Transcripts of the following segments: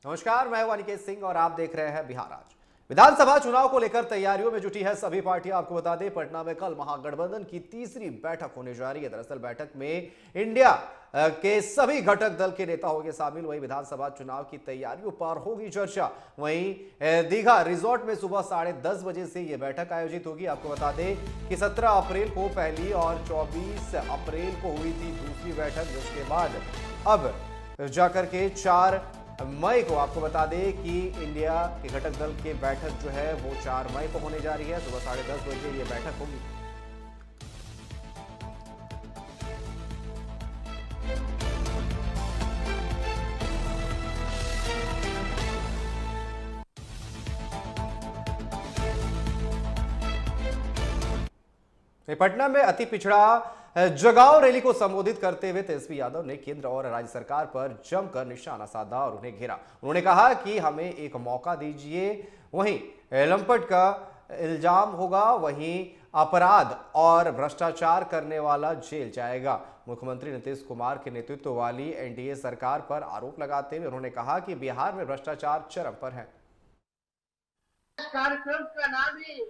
नमस्कार, मैं हूं अनिकेत सिंह और आप देख रहे हैं बिहार आज। विधानसभा चुनाव को लेकर तैयारियों में जुटी है सभी पार्टियां। आपको बता दें, पटना में कल महागठबंधन की तीसरी बैठक होने जा रही है। दरअसल बैठक में इंडिया के सभी घटक दल के नेता होंगे शामिल। वहीं विधानसभा चुनाव की तैयारियों पर होगी चर्चा। वहीं दीघा रिजॉर्ट में सुबह 10:30 बजे से यह बैठक आयोजित होगी। आपको बता दें कि 17 अप्रैल को पहली और 24 अप्रैल को हुई थी दूसरी बैठक, जिसके बाद अब जाकर के 4 मई को आपको बता दें कि इंडिया के घटक दल की बैठक जो है वो 4 मई को होने जा रही है। सुबह 10:30 बजे ये बैठक होगी। पटना में अति पिछड़ा जगाओ रैली को संबोधित करते हुए तेजस्वी यादव ने केंद्र और राज्य सरकार पर जमकर निशाना साधा और उन्हें घेरा। उन्होंने कहा कि हमें एक मौका दीजिए, वहीं लंपट का इल्जाम होगा, वहीं अपराध और भ्रष्टाचार करने वाला जेल जाएगा। मुख्यमंत्री नीतीश कुमार के नेतृत्व वाली एनडीए सरकार पर आरोप लगाते हुए उन्होंने कहा कि बिहार में भ्रष्टाचार चरम पर है। कार्यक्रम का नाम ही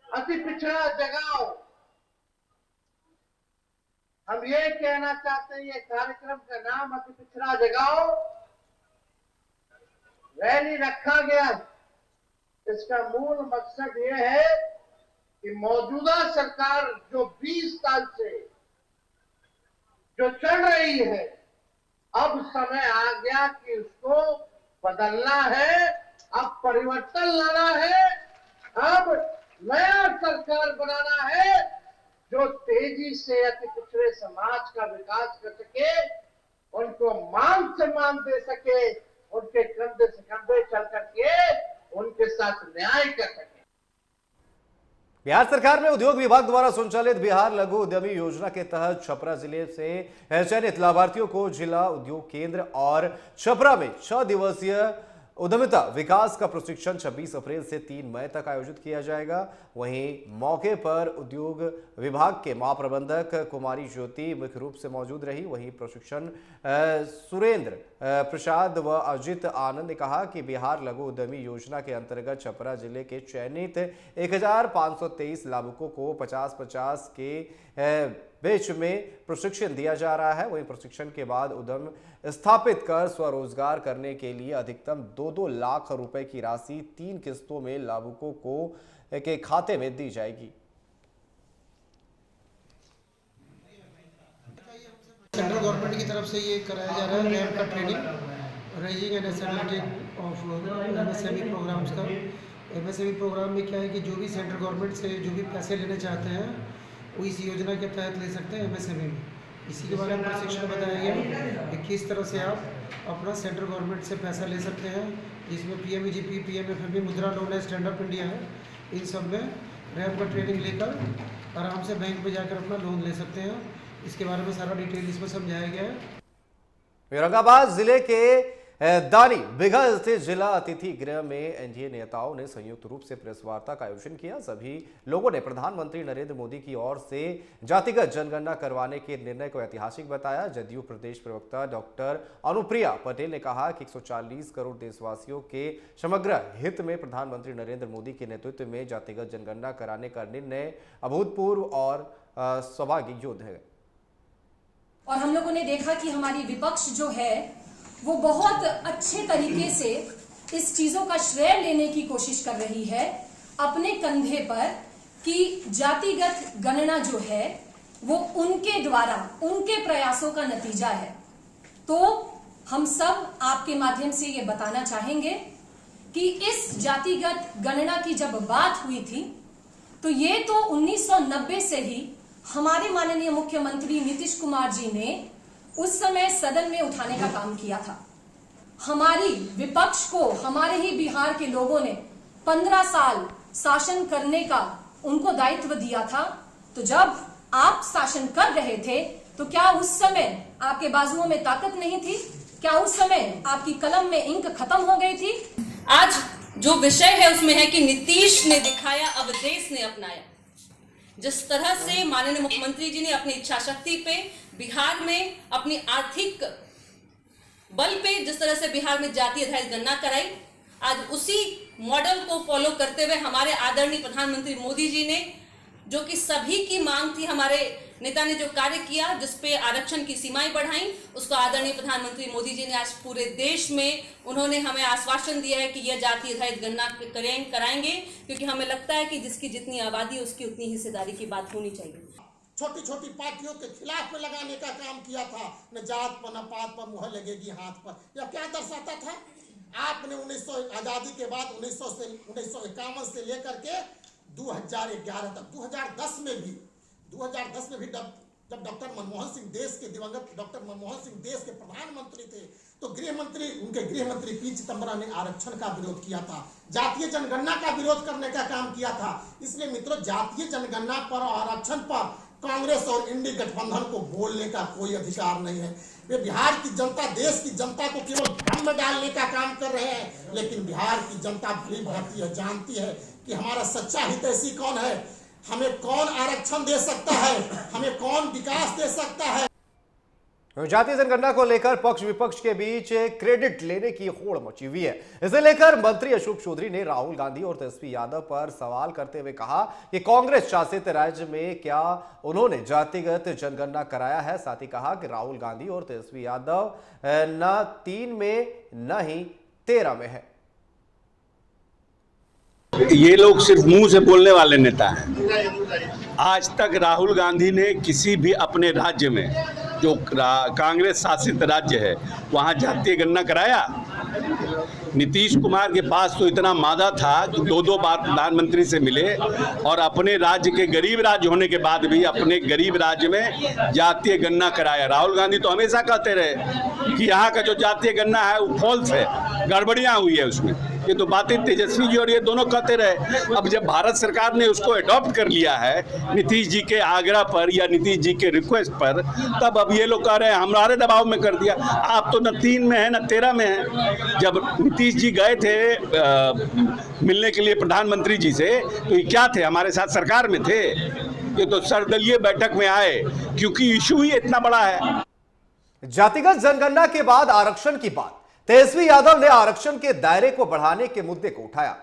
अति पिछड़ा जगाओ। हम ये कहना चाहते हैं, ये कार्यक्रम का नाम अति पिछड़ा जगाओ रैली रखा गया। इसका मूल मकसद ये है कि मौजूदा सरकार जो 20 साल से जो चल रही है, अब समय आ गया कि उसको बदलना है, अब परिवर्तन लाना है, अब नया सरकार बनाना है जो तेजी से अति पिछड़े समाज का विकास कर सके, उनको मान सम्मान दे सके, उनके कंधे से कंधे चल करके उनके साथ न्याय कर सके। बिहार सरकार में उद्योग विभाग द्वारा संचालित बिहार लघु उद्यमी योजना के तहत छपरा जिले से चयनित लाभार्थियों को जिला उद्योग केंद्र और छपरा में 6 दिवसीय उद्यमिता विकास का प्रशिक्षण 26 अप्रैल से 3 मई तक आयोजित किया जाएगा। वहीं मौके पर उद्योग विभाग के महाप्रबंधक कुमारी ज्योति मुख्य रूप से मौजूद रही। वहीं प्रशिक्षण सुरेंद्र प्रसाद व अजित आनंद ने कहा कि बिहार लघु उद्यमी योजना के अंतर्गत छपरा जिले के चयनित 1523 लाभुकों को 50-50 के बीच में प्रशिक्षण दिया जा रहा है। वहीं प्रशिक्षण के बाद उद्यम स्थापित कर स्वरोजगार करने के लिए अधिकतम 2-2 लाख रुपए की राशि 3 किस्तों में लाभुकों को के खाते में दी जाएगी। सेंट्रल गवर्नमेंट की तरफ से ये कराया जा रहा है रैम का training, raising and एसेबिलिटी of MSME programmes का। एमएसएमई प्रोग्राम में क्या है कि जो भी सेंट्रल गवर्नमेंट से जो भी पैसे लेने चाहते हैं वो इस योजना के तहत ले सकते हैं एमएसएमई में। इसी के बारे में प्रशिक्षण बताया गया कि किस तरह से आप अपना सेंट्रल गवर्नमेंट से पैसा ले सकते हैं, जिसमें पीएमईजीपी, पीएमएफएमई, मुद्रा लोन है, स्टैंड अप इंडिया है। इन सब में रैम का ट्रेनिंग लेकर आराम से बैंक में जाकर अपना लोन ले सकते हैं। इसके बारे में सारा डिटेल इसमें समझाया गया है। औरंगाबाद जिले के दानी बिघा स्थित जिला अतिथि गृह में एनडीए नेताओं ने संयुक्त रूप से प्रेस वार्ता का आयोजन किया। सभी लोगों ने प्रधानमंत्री नरेंद्र मोदी की ओर से जातिगत जनगणना करवाने के निर्णय को ऐतिहासिक बताया। जदयू प्रदेश प्रवक्ता डॉक्टर अनुप्रिया पटेल ने कहा कि 140 करोड़ देशवासियों के समग्र हित में प्रधानमंत्री नरेंद्र मोदी के नेतृत्व में जातिगत जनगणना कराने का निर्णय अभूतपूर्व और सौभाग्य योग्य है। और हम लोगों ने देखा कि हमारी विपक्ष जो है वो बहुत अच्छे तरीके से इस चीजों का श्रेय लेने की कोशिश कर रही है अपने कंधे पर कि जातिगत गणना जो है वो उनके द्वारा, उनके प्रयासों का नतीजा है। तो हम सब आपके माध्यम से ये बताना चाहेंगे कि इस जातिगत गणना की जब बात हुई थी तो ये तो 1990 से ही हमारे माननीय मुख्यमंत्री नीतीश कुमार जी ने उस समय सदन में उठाने का काम किया था। हमारी विपक्ष को हमारे ही बिहार के लोगों ने 15 साल शासन करने का उनको दायित्व दिया था। तो जब आप शासन कर रहे थे तो क्या उस समय आपके बाजुओं में ताकत नहीं थी? क्या उस समय आपकी कलम में इंक खत्म हो गई थी? आज जो विषय है उसमें है कि नीतीश ने दिखाया, अब देश ने अपनाया। जिस तरह से माननीय मुख्यमंत्री जी ने अपनी इच्छा शक्ति पे बिहार में अपनी आर्थिक बल पे जिस तरह से बिहार में जाति आधारित गणना कराई, आज उसी मॉडल को फॉलो करते हुए हमारे आदरणीय प्रधानमंत्री मोदी जी ने, जो कि सभी की मांग थी, हमारे नेता ने जो कार्य किया जिसपे आरक्षण की सीमाएं बढ़ाई, उसको आदरणीय प्रधानमंत्री मोदी जी ने आज पूरे देश में उन्होंने हमें आश्वासन दिया है कि यह जाति आधारित गणना कराएंगे, क्योंकि हमें लगता है कि जिसकी जितनी आबादी है उसकी उतनी हिस्सेदारी की बात होनी चाहिए। छोटी छोटी पार्टियों के खिलाफ में लगाने का काम किया था, न जात पर न पात पर मुहर लगेगी हाथ पर। यह क्या दर्शाता था? आपने 1900 आजादी के बाद 1951 से लेकर के 2011 तक 2010 में भी जब डॉक्टर मनमोहन सिंह दिवंगत डॉक्टर मनमोहन सिंह देश के प्रधानमंत्री थे, तो उनके गृह मंत्री पी चिदम्बरम ने आरक्षण का विरोध किया था, जातीय जनगणना का विरोध करने का काम किया था। इसलिए मित्रों, जातीय जनगणना पर और आरक्षण पर कांग्रेस और इंडी गठबंधन को बोलने का कोई अधिकार नहीं है। वे बिहार की जनता, देश की जनता को केवल भ्रम में डालने का काम कर रहे हैं, लेकिन बिहार की जनता भली भांति है, जानती है कि हमारा सच्चा हितैषी कौन है, हमें कौन आरक्षण दे सकता है, हमें कौन विकास दे सकता है। जातीय जनगणना को लेकर पक्ष विपक्ष के बीच क्रेडिट लेने की होड़ मची हुई है। इसे लेकर मंत्री अशोक चौधरी ने राहुल गांधी और तेजस्वी यादव पर सवाल करते हुए कहा कि कांग्रेस शासित राज्य में क्या उन्होंने जातिगत जनगणना कराया है। साथ ही कहा कि राहुल गांधी और तेजस्वी यादव न 3 में न ही 13 में है। ये लोग सिर्फ मुंह से बोलने वाले नेता हैं। आज तक राहुल गांधी ने किसी भी अपने राज्य में, जो कांग्रेस शासित राज्य है, वहाँ जातीय गणना कराया? नीतीश कुमार के पास तो इतना मादा था कि 2 बार प्रधानमंत्री से मिले और अपने राज्य के गरीब राज्य होने के बाद भी अपने गरीब राज्य में जातीय गणना कराया। राहुल गांधी तो हमेशा कहते रहे कि यहाँ का जो जातीय गणना है वो फॉल्स है, गड़बड़ियाँ हुई है उसमें। ये तो बातें तेजस्वी जी और ये दोनों कहते रहे। अब जब भारत सरकार ने उसको अडॉप्ट कर लिया है नीतीश जी के आग्रह पर या नीतीश जी के रिक्वेस्ट पर, तब अब ये लोग कह रहे हैं हमारे दबाव में कर दिया। आप तो न 3 में है न 13 में है। जब नीतीश जी गए थे मिलने के लिए प्रधानमंत्री जी से, तो ये क्या थे? हमारे साथ सरकार में थे। ये तो सर्वदलीय बैठक में आए क्योंकि इशू ही इतना बड़ा है। जातिगत जनगणना के बाद आरक्षण की बात, तेजस्वी यादव ने आरक्षण के दायरे को बढ़ाने के मुद्दे को उठाया।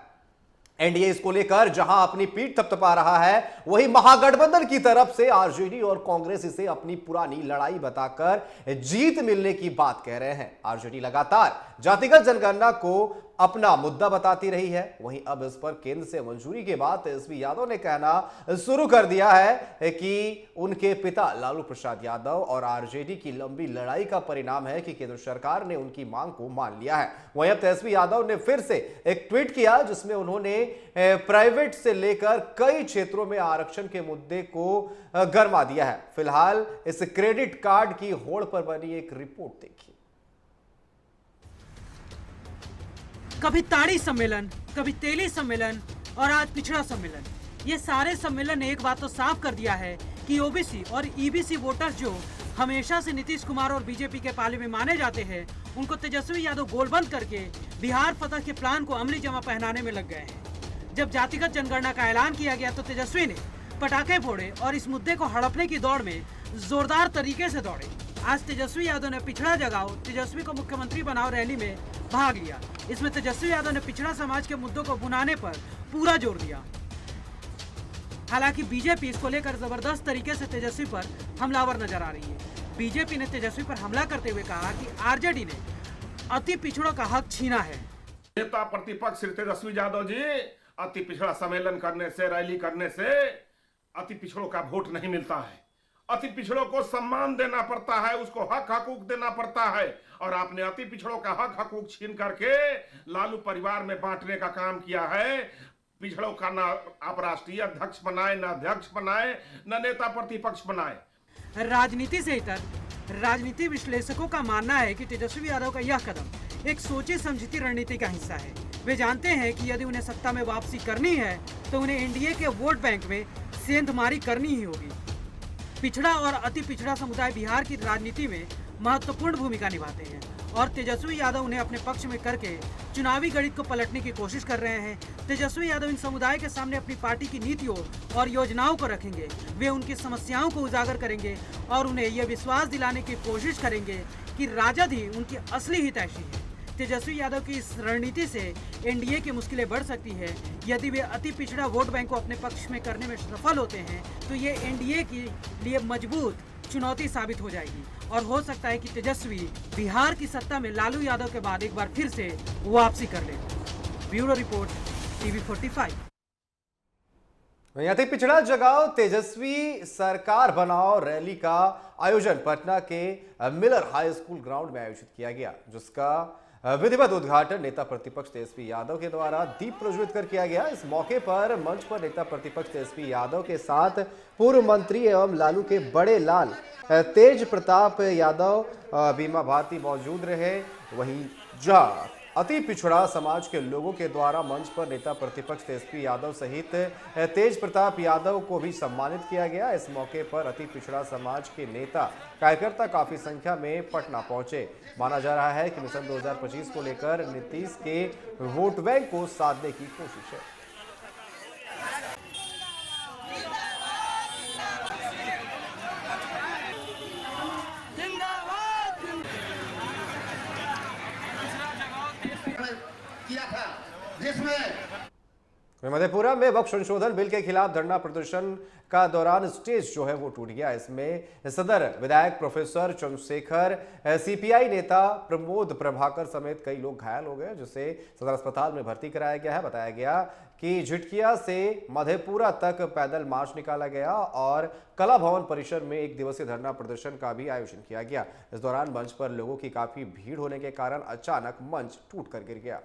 एनडीए इसको लेकर जहां अपनी पीठ थपथपा रहा है, वहीं महागठबंधन की तरफ से आरजेडी और कांग्रेस इसे अपनी पुरानी लड़ाई बताकर जीत मिलने की बात कह रहे हैं। आरजेडी लगातार जातिगत जनगणना को अपना मुद्दा बताती रही है, वहीं अब इस पर केंद्र से मंजूरी के बाद तेजस्वी यादव ने कहना शुरू कर दिया है कि उनके पिता लालू प्रसाद यादव और आरजेडी की लंबी लड़ाई का परिणाम है कि केंद्र सरकार ने उनकी मांग को मान लिया है। वहीं अब तेजस्वी यादव ने फिर से एक ट्वीट किया जिसमें उन्होंने प्राइवेट से लेकर कई क्षेत्रों में आरक्षण के मुद्दे को गरमा दिया है। फिलहाल इस क्रेडिट कार्ड की होड़ पर बनी एक रिपोर्ट देखिए। कभी ताड़ी सम्मेलन, कभी तेली सम्मेलन और आज पिछड़ा सम्मेलन, ये सारे सम्मेलन ने एक बात तो साफ कर दिया है कि ओबीसी और ईबीसी वोटर्स जो हमेशा से नीतीश कुमार और बीजेपी के पाले में माने जाते हैं, उनको तेजस्वी यादव गोलबंद करके बिहार फतह के प्लान को अमली जमा पहनाने में लग गए हैं। जब जातिगत जनगणना का ऐलान किया गया तो तेजस्वी ने पटाखे फोड़े और इस मुद्दे को हड़पने की दौड़ में जोरदार तरीके से दौड़े। आज तेजस्वी यादव ने पिछड़ा जगाओ, तेजस्वी को मुख्यमंत्री बनाओ रैली में भाग लिया। इसमें तेजस्वी यादव ने पिछड़ा समाज के मुद्दों को भुनाने पर पूरा जोर दिया। हालांकि बीजेपी इसको लेकर जबरदस्त तरीके से तेजस्वी पर हमलावर नजर आ रही है। बीजेपी ने तेजस्वी पर हमला करते हुए कहा कि आरजेडी ने अति पिछड़ों का हक छीना है। नेता प्रतिपक्ष श्री तेजस्वी यादव जी, अति पिछड़ा सम्मेलन करने से, रैली करने से अति पिछड़ों का वोट नहीं मिलता है। अति पिछड़ों को सम्मान देना पड़ता है, उसको हक हकूक देना पड़ता है। और आपने अति पिछड़ों का हक हकूक छीन करके लालू परिवार में बांटने का काम किया है। पिछड़ों का ना आप राष्ट्रीय अध्यक्ष बनाए, ना अध्यक्ष बनाए, ना नेता प्रतिपक्ष बनाए। राजनीति से इतर राजनीति विश्लेषकों का मानना है कि तेजस्वी यादव का यह कदम एक सोची समझी रणनीति का हिस्सा है। वे जानते हैं कि यदि उन्हें सत्ता में वापसी करनी है तो उन्हें एनडीए के वोट बैंक में सेंधमारी करनी ही होगी। पिछड़ा और अति पिछड़ा समुदाय बिहार की राजनीति में महत्वपूर्ण भूमिका निभाते हैं और तेजस्वी यादव उन्हें अपने पक्ष में करके चुनावी गणित को पलटने की कोशिश कर रहे हैं। तेजस्वी यादव इन समुदाय के सामने अपनी पार्टी की नीतियों और योजनाओं को रखेंगे। वे उनकी समस्याओं को उजागर करेंगे और उन्हें यह विश्वास दिलाने की कोशिश करेंगे कि राजद ही उनकी असली हितैषी है। तेजस्वी यादव की इस रणनीति से एनडीए की मुश्किलें बढ़ सकती है। यदि वे अति पिछड़ा वोट बैंक को अपने पक्ष में करने में सफल होते हैं तो ये एनडीए के लिए मजबूत चुनौती साबित हो जाएगी और हो सकता है कि तेजस्वी बिहार की सत्ता में लालू यादव के बाद एक बार फिर से वापसी कर ले। Bureau report, TV 45। अति पिछड़ा जगाओ, तेजस्वी सरकार बनाओ रैली का आयोजन पटना के मिलर हाई स्कूल ग्राउंड में आयोजित किया गया, जिसका विधिवत उद्घाटन नेता प्रतिपक्ष तेजस्वी यादव के द्वारा दीप प्रज्वलित कर किया गया। इस मौके पर मंच पर नेता प्रतिपक्ष तेजस्वी यादव के साथ पूर्व मंत्री एवं लालू के बड़े लाल तेज प्रताप यादव, बीमा भारती मौजूद रहे। वहीं जहां अति पिछड़ा समाज के लोगों के द्वारा मंच पर नेता प्रतिपक्ष तेजस्वी यादव सहित तेज प्रताप यादव को भी सम्मानित किया गया। इस मौके पर अति पिछड़ा समाज के नेता कार्यकर्ता काफी संख्या में पटना पहुंचे। माना जा रहा है कि मिशन 2025 को लेकर नीतीश के वोट बैंक को साधने की कोशिश है। किया था जिसमें मधेपुरा में वक्फ संशोधन बिल के खिलाफ धरना प्रदर्शन का दौरान स्टेज जो है वो टूट गया। इसमें सदर विधायक प्रोफेसर चंद्रशेखर, सीपीआई नेता प्रमोद प्रभाकर समेत कई लोग घायल हो गए, जिसे सदर अस्पताल में भर्ती कराया गया है। बताया गया कि झिटकिया से मधेपुरा तक पैदल मार्च निकाला गया और कला भवन परिसर में एक दिवसीय धरना प्रदर्शन का भी आयोजन किया गया। इस दौरान मंच पर लोगों की काफी भीड़ होने के कारण अचानक मंच टूट कर गिर गया।